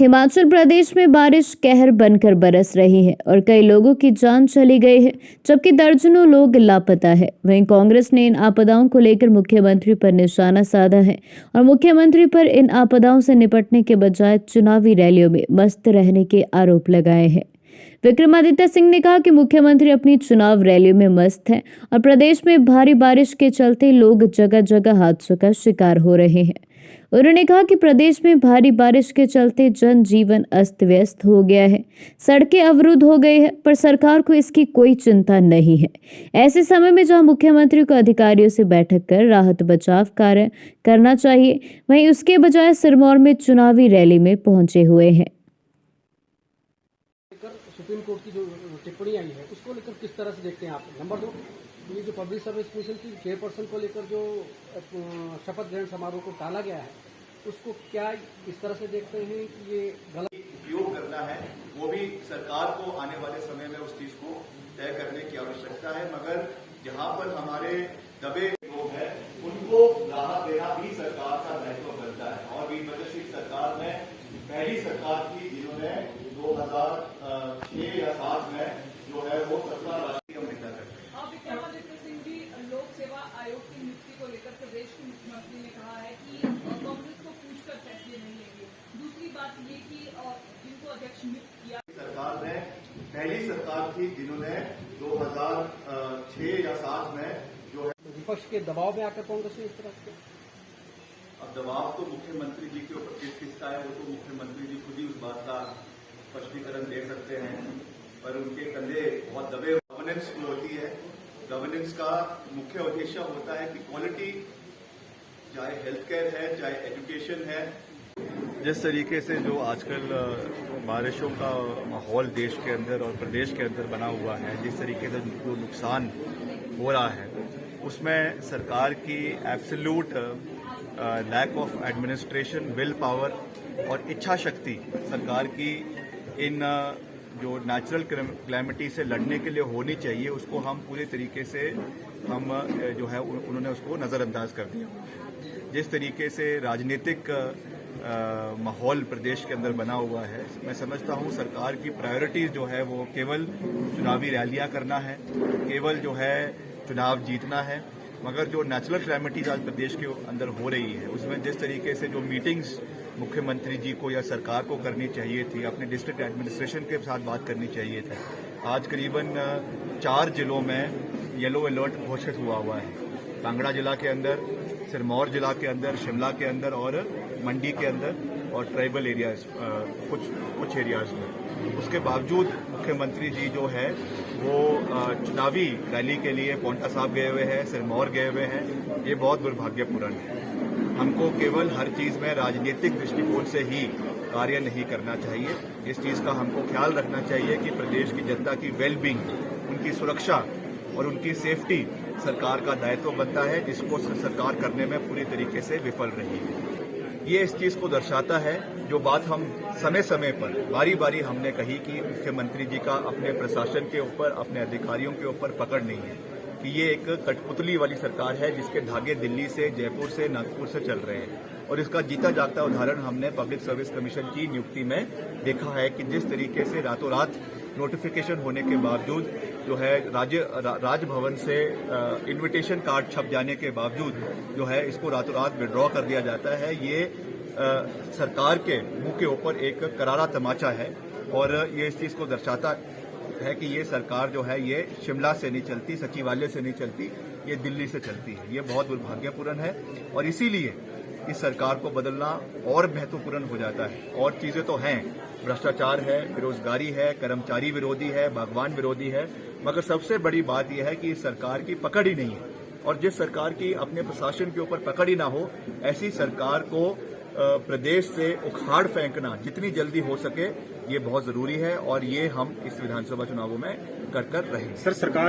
हिमाचल प्रदेश में बारिश कहर बनकर बरस रही है और कई लोगों की जान चली गई है, जबकि दर्जनों लोग लापता है। वहीं कांग्रेस ने इन आपदाओं को लेकर मुख्यमंत्री पर निशाना साधा है और मुख्यमंत्री पर इन आपदाओं से निपटने के बजाय चुनावी रैलियों में मस्त रहने के आरोप लगाए हैं। विक्रमादित्य सिंह ने कहा कि मुख्यमंत्री अपनी चुनाव रैलियों में मस्त हैं और प्रदेश में भारी बारिश के चलते लोग जगह जगह हादसों का शिकार हो रहे हैं। उन्होंने कहा कि प्रदेश में भारी बारिश के चलते जनजीवन अस्त व्यस्त हो गया है, सड़कें अवरुद्ध हो गई है, पर सरकार को इसकी कोई चिंता नहीं है। ऐसे समय में जहां मुख्यमंत्री को अधिकारियों से बैठक कर राहत बचाव कार्य करना चाहिए, वहीं उसके बजाय सिरमौर में चुनावी रैली में पहुंचे हुए हैं। सुप्रीम कोर्ट की जो टिप्पणी आई है उसको लेकर किस तरह से देखते हैं आप? नंबर 2, ये जो पब्लिक सर्विस कमीशन की चेयरपर्सन को लेकर जो शपथ ग्रहण समारोह को टाला गया है, उसको क्या इस तरह से देखते हैं कि ये गलत उपयोग करना है? वो भी सरकार को आने वाले समय में उस चीज को तय करने की आवश्यकता है, मगर जहां पर हमारे दबे लोग हैं उनको राहत देना भी सरकार का दायित्व बनता है। और वीरभद्र सिंह सरकार में पहली सरकार थी जिन्होंने 2006 या 7 में जो है वो सत्ता राष्ट्रीय महिला करते हैं। विक्रमादित्य सिंह जी लोक सेवा आयोग की नियुक्ति को लेकर प्रदेश के मुख्यमंत्री ने कहा है कि कांग्रेस को पूछकर फैसले नहीं लेंगे। दूसरी बात ये कि जिनको अध्यक्ष नियुक्त किया, सरकार ने पहली सरकार थी जिन्होंने 2006 या 7 में जो है विपक्ष के दबाव में आकर कांग्रेस ने इस तरह से। अब दबाव तो मुख्यमंत्री जी के ऊपर किसका है, वो तो मुख्यमंत्री जी खुद ही उस बात का स्पष्टीकरण दे सकते हैं, पर उनके कंधे बहुत दबे। गवर्नेंस जो होती है, गवर्नेंस का मुख्य उद्देश्य होता है कि क्वालिटी, चाहे हेल्थ केयर है चाहे एजुकेशन है। जिस तरीके से जो आजकल बारिशों का माहौल देश के अंदर और प्रदेश के अंदर बना हुआ है, जिस तरीके से जो नुकसान हो रहा है, उसमें सरकार की absolute lack of administration, will power और इच्छा शक्ति सरकार की इन जो नेचुरल क्लैमिटी से लड़ने के लिए होनी चाहिए, उसको हम पूरे तरीके से हम जो है उन्होंने उसको नज़रअंदाज कर दिया। जिस तरीके से राजनीतिक माहौल प्रदेश के अंदर बना हुआ है, मैं समझता हूँ सरकार की प्रायोरिटीज जो है वो केवल चुनावी रैलियां करना है, केवल जो है चुनाव जीतना है। मगर जो नेचुरल क्लैमिटीज आज प्रदेश के अंदर हो रही है, उसमें जिस तरीके से जो मीटिंग्स मुख्यमंत्री जी को या सरकार को करनी चाहिए थी, अपने डिस्ट्रिक्ट एडमिनिस्ट्रेशन के साथ बात करनी चाहिए थी। आज करीबन 4 जिलों में येलो अलर्ट घोषित हुआ है। कांगड़ा जिला के अंदर, सिरमौर जिला के अंदर, शिमला के अंदर और मंडी के अंदर और ट्राइबल एरियाज कुछ एरियाज में। उसके बावजूद मुख्यमंत्री जी जो है वो चुनावी रैली के लिए पौंटा साहब गए हुए हैं, सिरमौर गए हुए हैं। ये बहुत दुर्भाग्यपूर्ण है। हमको केवल हर चीज में राजनीतिक दृष्टिकोण से ही कार्य नहीं करना चाहिए। इस चीज का हमको ख्याल रखना चाहिए कि प्रदेश की जनता की वेलबींग, उनकी सुरक्षा और उनकी सेफ्टी सरकार का दायित्व बनता है, जिसको सरकार करने में पूरी तरीके से विफल रही है। ये इस चीज को दर्शाता है, जो बात हम समय समय पर बारी बारी हमने कही कि मुख्यमंत्री जी का अपने प्रशासन के ऊपर, अपने अधिकारियों के ऊपर पकड़ नहीं है, कि ये एक कठपुतली वाली सरकार है जिसके धागे दिल्ली से, जयपुर से, नागपुर से चल रहे हैं। और इसका जीता जागता उदाहरण हमने पब्लिक सर्विस कमीशन की नियुक्ति में देखा है कि जिस तरीके से रातों रात नोटिफिकेशन होने के बावजूद जो है राजभवन से इनविटेशन कार्ड छप जाने के बावजूद जो है इसको रातों रात विड्रॉ कर दिया जाता है। ये सरकार के मुंह के ऊपर एक करारा तमाचा है और ये इस चीज को दर्शाता है कि ये सरकार जो है ये शिमला से नहीं चलती, सचिवालय से नहीं चलती, ये दिल्ली से चलती है। ये बहुत दुर्भाग्यपूर्ण है और इसीलिए इस सरकार को बदलना और महत्वपूर्ण हो जाता है। और चीजें तो हैं, भ्रष्टाचार है, बेरोजगारी है, कर्मचारी विरोधी है, बागवान विरोधी है, मगर सबसे बड़ी बात यह है कि इस सरकार की पकड़ ही नहीं है। और जिस सरकार की अपने प्रशासन के ऊपर पकड़ ही ना हो, ऐसी सरकार को प्रदेश से उखाड़ फेंकना जितनी जल्दी हो सके ये बहुत जरूरी है और ये हम इस विधानसभा चुनावों में कर रहेंगे। सर, सरकार